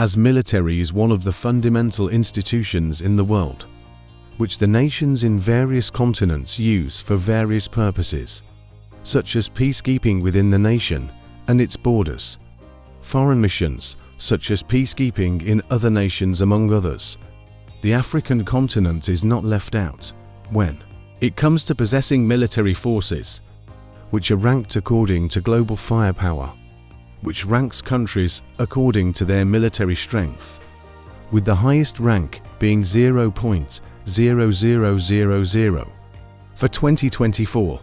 as military is one of the fundamental institutions in the world, which the nations in various continents use for various purposes, such as peacekeeping within the nation and its borders, foreign missions, such as peacekeeping in other nations among others. The African continent is not left out when it comes to possessing military forces, which are ranked according to global firepower, which ranks countries according to their military strength, with the highest rank being 0.0000. For 2024,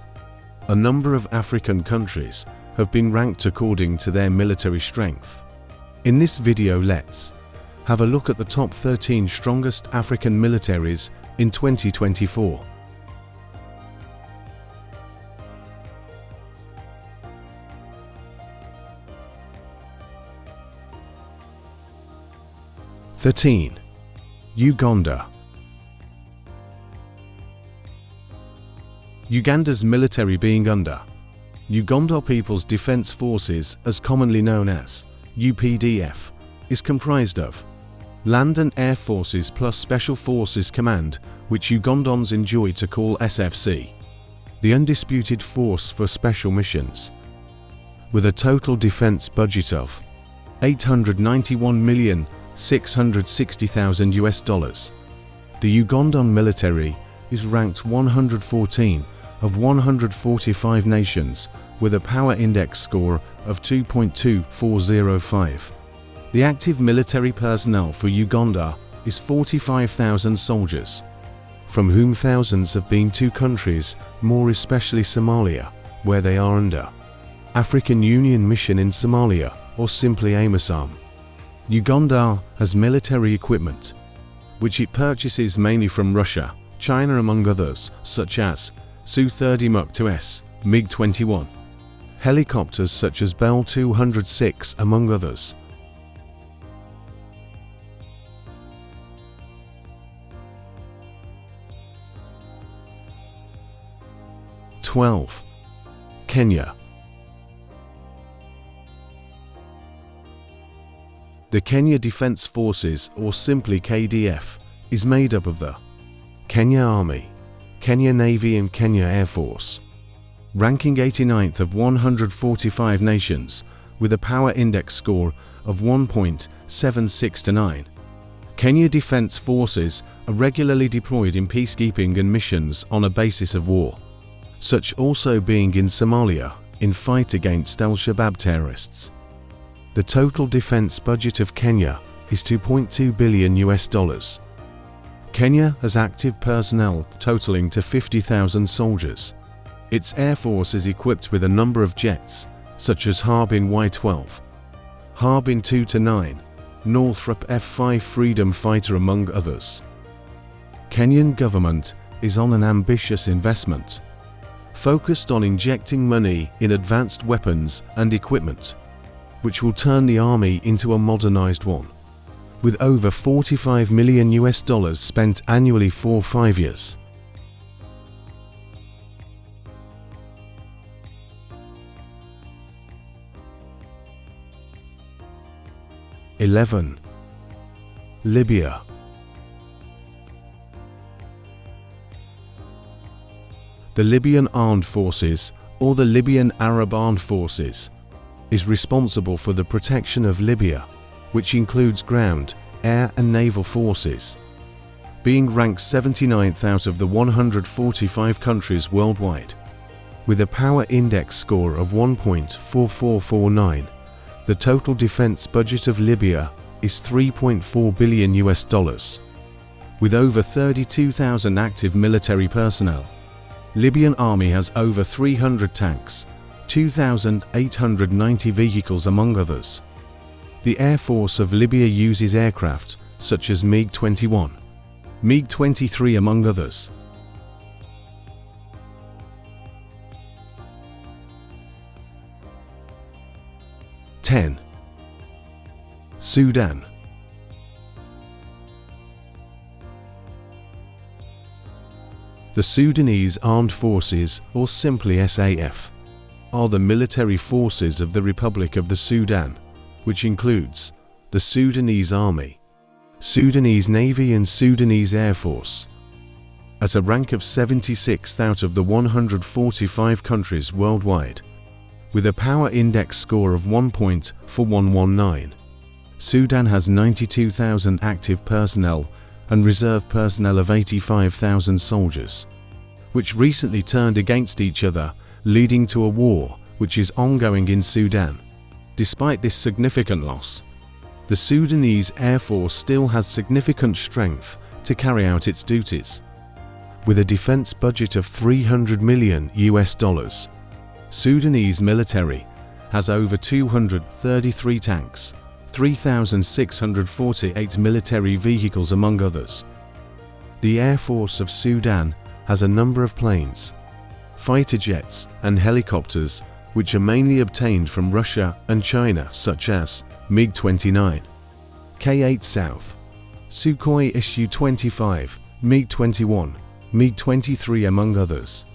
a number of African countries have been ranked according to their military strength. In this video, let's have a look at the top 13 strongest African militaries in 2024. Uganda. Uganda's military being under Uganda People's Defense Forces, as commonly known as UPDF, is comprised of Land and Air Forces plus Special Forces Command, which Ugandans enjoy to call SFC, the undisputed force for special missions, with a total defense budget of $891,660,000. The Ugandan military is ranked 114 of 145 nations with a power index score of 2.2405. The active military personnel for Uganda is 45,000 soldiers, from whom thousands have been to countries, more especially Somalia, where they are under African Union Mission in Somalia, or simply AMISOM. Uganda has military equipment, which it purchases mainly from Russia, China among others, such as Su-30 Mk2S, MiG-21, helicopters such as Bell 206 among others. Kenya. The Kenya Defense Forces, or simply KDF, is made up of the Kenya Army, Kenya Navy and Kenya Air Force, ranking 89th of 145 nations with a power index score of 1.769. Kenya Defense Forces are regularly deployed in peacekeeping and missions on a basis of war, such also being in Somalia in fight against Al-Shabaab terrorists. The total defense budget of Kenya is $2.2 billion. Kenya has active personnel totaling to 50,000 soldiers. Its air force is equipped with a number of jets, such as Harbin Y-12, Harbin 2-9, Northrop F-5 Freedom Fighter among others. Kenyan government is on an ambitious investment, focused on injecting money in advanced weapons and equipment, which will turn the army into a modernized one, with over $45 million spent annually for 5 years. Libya. The Libyan Armed Forces, or the Libyan Arab Armed Forces, is responsible for the protection of Libya, which includes ground, air and naval forces, being ranked 79th out of the 145 countries worldwide. With a power index score of 1.4449, the total defense budget of Libya is $3.4 billion. With over 32,000 active military personnel, Libyan army has over 300 tanks, 2,890 vehicles among others. The Air Force of Libya uses aircraft such as MiG-21, MiG-23 among others. Sudan. The Sudanese Armed Forces, or simply SAF, are the military forces of the Republic of the Sudan, which includes the Sudanese Army, Sudanese Navy and Sudanese Air Force. At a rank of 76th out of the 145 countries worldwide, with a power index score of 1.4119, Sudan has 92,000 active personnel and reserve personnel of 85,000 soldiers, which recently turned against each other, leading to a war which is ongoing in Sudan. Despite this significant loss, the Sudanese Air Force still has significant strength to carry out its duties. With a defense budget of $300 million, Sudanese military has over 233 tanks, 3,648 military vehicles among others. The Air Force of Sudan has a number of planes, fighter jets and helicopters which are mainly obtained from Russia and China, such as MiG-29, K-8 South, Sukhoi Su-25, MiG-21, MiG-23 among others.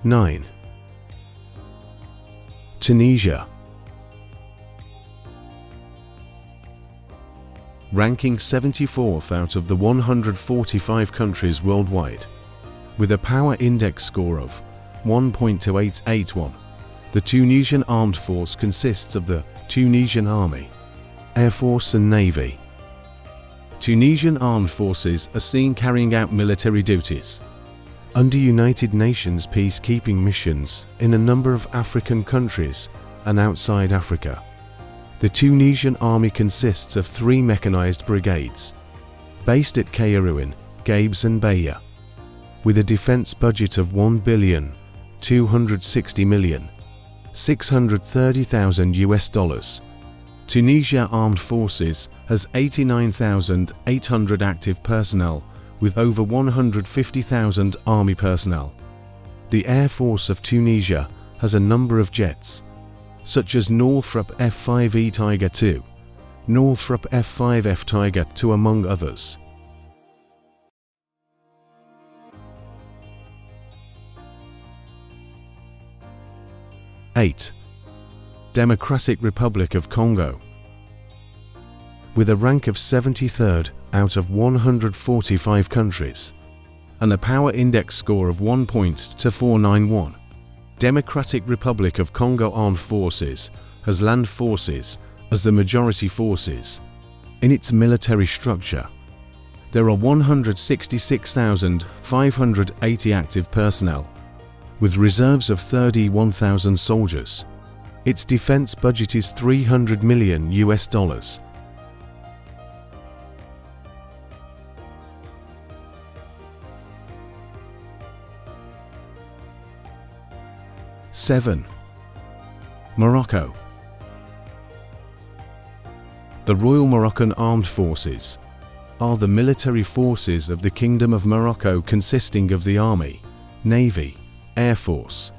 Nine. Tunisia. Ranking 74th out of the 145 countries worldwide, with a power index score of 1.2881. The Tunisian Armed Force consists of the Tunisian Army, Air Force and Navy. Tunisian Armed Forces are seen carrying out military duties under United Nations peacekeeping missions in a number of African countries and outside Africa. The Tunisian Army consists of 3 mechanized brigades, based at Kairouan, Gabes and Beya, with a defense budget of $1,260,630,000. Tunisia Armed Forces has 89,800 active personnel with over 150,000 army personnel. The Air Force of Tunisia has a number of jets, such as Northrop F-5E Tiger II, Northrop F-5F Tiger II among others. Eight. Democratic Republic of Congo. With a rank of 73rd out of 145 countries and a power index score of 1.2491, Democratic Republic of Congo Armed Forces has land forces as the majority forces. In its military structure, there are 166,580 active personnel, with reserves of 31,000 soldiers. Its defense budget is $300 million. 7. Morocco. The Royal Moroccan Armed Forces are the military forces of the Kingdom of Morocco, consisting of the Army, Navy, Air Force,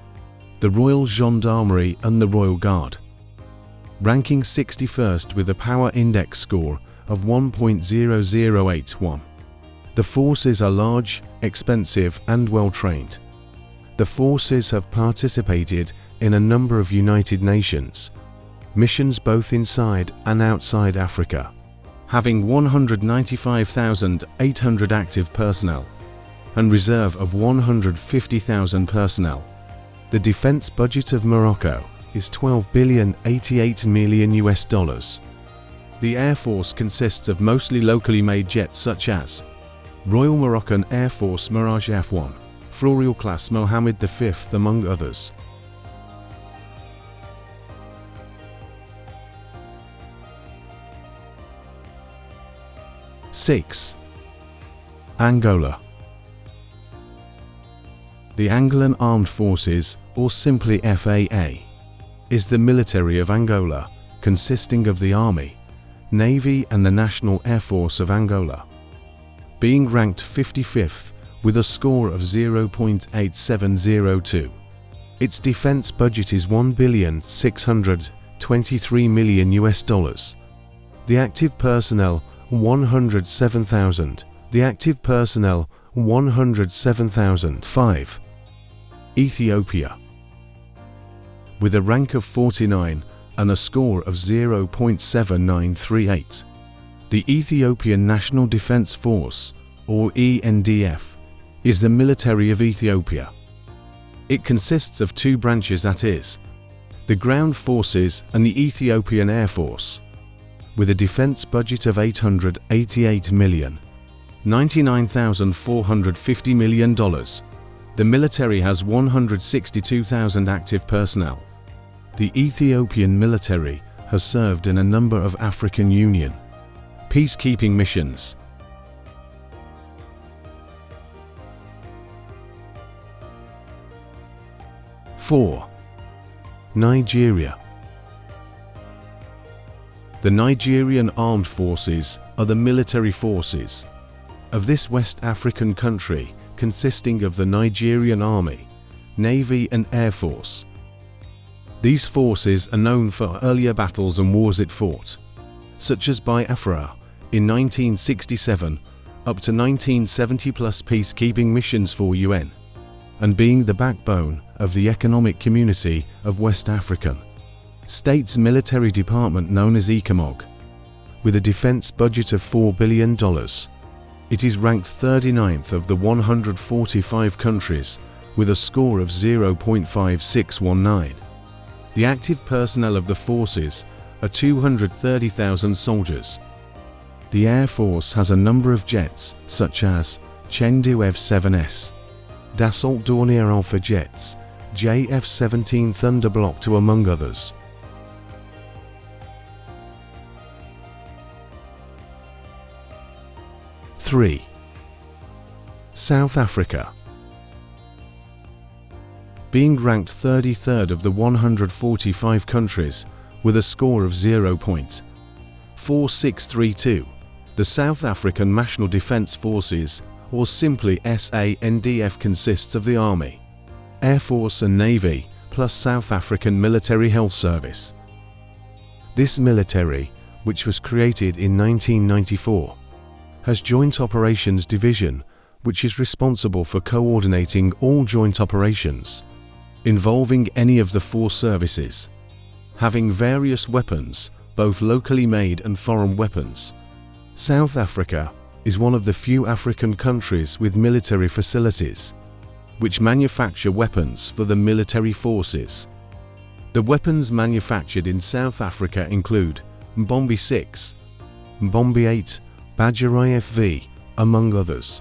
the Royal Gendarmerie and the Royal Guard. Ranking 61st with a power index score of 1.0081. The forces are large, expensive and well trained. The forces have participated in a number of United Nations missions both inside and outside Africa, having 195,800 active personnel and reserve of 150,000 personnel. The defense budget of Morocco is $12,088,000,000. The Air Force consists of mostly locally made jets such as Royal Moroccan Air Force Mirage F1, Floreal Class Mohammed V among others. Six. Angola. The Angolan Armed Forces, or simply FAA, is the military of Angola, consisting of the Army, Navy and the National Air Force of Angola. Being ranked 55th with a score of 0.8702. Its defense budget is $1,623,000,000. The active personnel 107,000, The active personnel 107,005. Ethiopia. With a rank of 49 and a score of 0.7938. The Ethiopian National Defense Force, or ENDF, is the military of Ethiopia. It consists of two branches, that is, the ground forces and the Ethiopian Air Force. With a defense budget of $888,099,450 million, the military has 162,000 active personnel. The Ethiopian military has served in a number of African Union peacekeeping missions. Four. Nigeria. The Nigerian Armed Forces are the military forces of this West African country, consisting of the Nigerian Army, Navy and Air Force. These forces are known for earlier battles and wars it fought, such as Biafra in 1967 up to 1970 plus peacekeeping missions for UN, and being the backbone of the Economic Community of West African States Military Department known as ECOMOG. With a defense budget of $4 billion, it is ranked 39th of the 145 countries with a score of 0.5619. The active personnel of the forces are 230,000 soldiers. The Air Force has a number of jets such as Chendu F-7S, Dassault Dornier Alpha jets, JF-17 Thunderblock to among others. Three. South Africa. Being ranked 33rd of the 145 countries with a score of 0.4632, the South African National Defense Forces, or simply SANDF, consists of the Army, Air Force and Navy, plus South African Military Health Service. This military, which was created in 1994, has Joint Operations Division, which is responsible for coordinating all joint operations involving any of the four services, having various weapons, both locally made and foreign weapons. South Africa is one of the few African countries with military facilities which manufacture weapons for the military forces. The weapons manufactured in South Africa include Mbombi 6, Mbombi 8, Badger IFV, among others.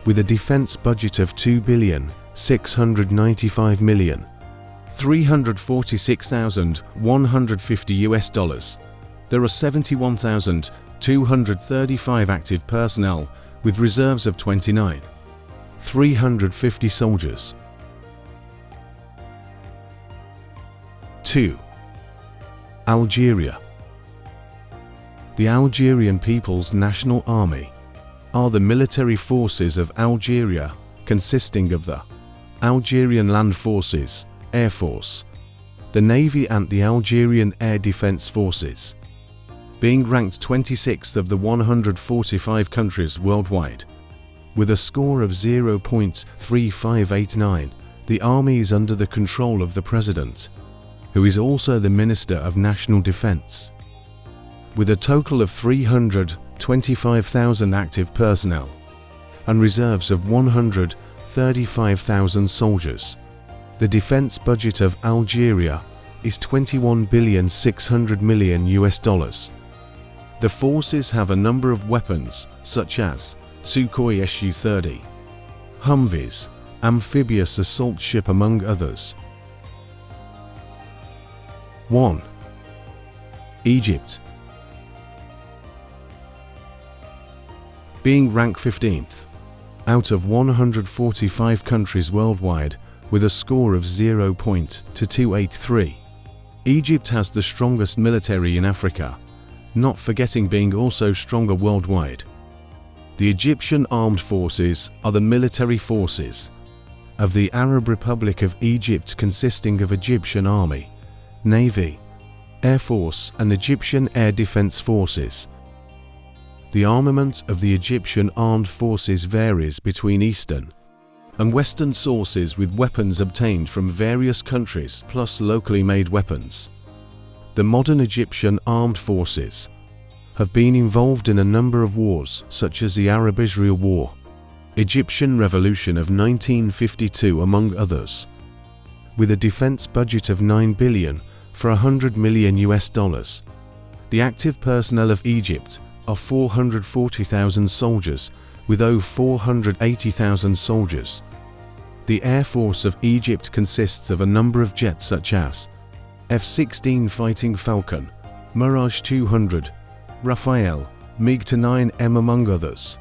With a defense budget of $2,695,346,150 there are 71,235 active personnel with reserves of 29,350 soldiers. 2. Algeria. The Algerian People's National Army are the military forces of Algeria, consisting of the Algerian Land Forces, Air Force, the Navy and the Algerian Air Defense Forces. Being ranked 26th of the 145 countries worldwide, with a score of 0.3589, the army is under the control of the President, who is also the Minister of National Defense. With a total of 325,000 active personnel and reserves of 135,000 soldiers, the defense budget of Algeria is $21,600,000,000. The forces have a number of weapons such as Sukhoi Su-30, Humvees, amphibious assault ship among others. 1. Egypt. Being ranked 15th out of 145 countries worldwide with a score of 0.2283, Egypt has the strongest military in Africa, not forgetting being also stronger worldwide. The Egyptian Armed Forces are the military forces of the Arab Republic of Egypt, consisting of Egyptian Army, Navy, Air Force and Egyptian Air Defense Forces. The armament of the Egyptian armed forces varies between Eastern and Western sources, with weapons obtained from various countries plus locally made weapons. The modern Egyptian armed forces have been involved in a number of wars, such as the Arab-Israel War, Egyptian Revolution of 1952, among others. With a defense budget of $9 billion for $100 million US, the active personnel of Egypt are 440,000 soldiers, with over 480,000 soldiers. The Air Force of Egypt consists of a number of jets such as F-16 Fighting Falcon, Mirage 200, Rafale, MiG-29M, among others.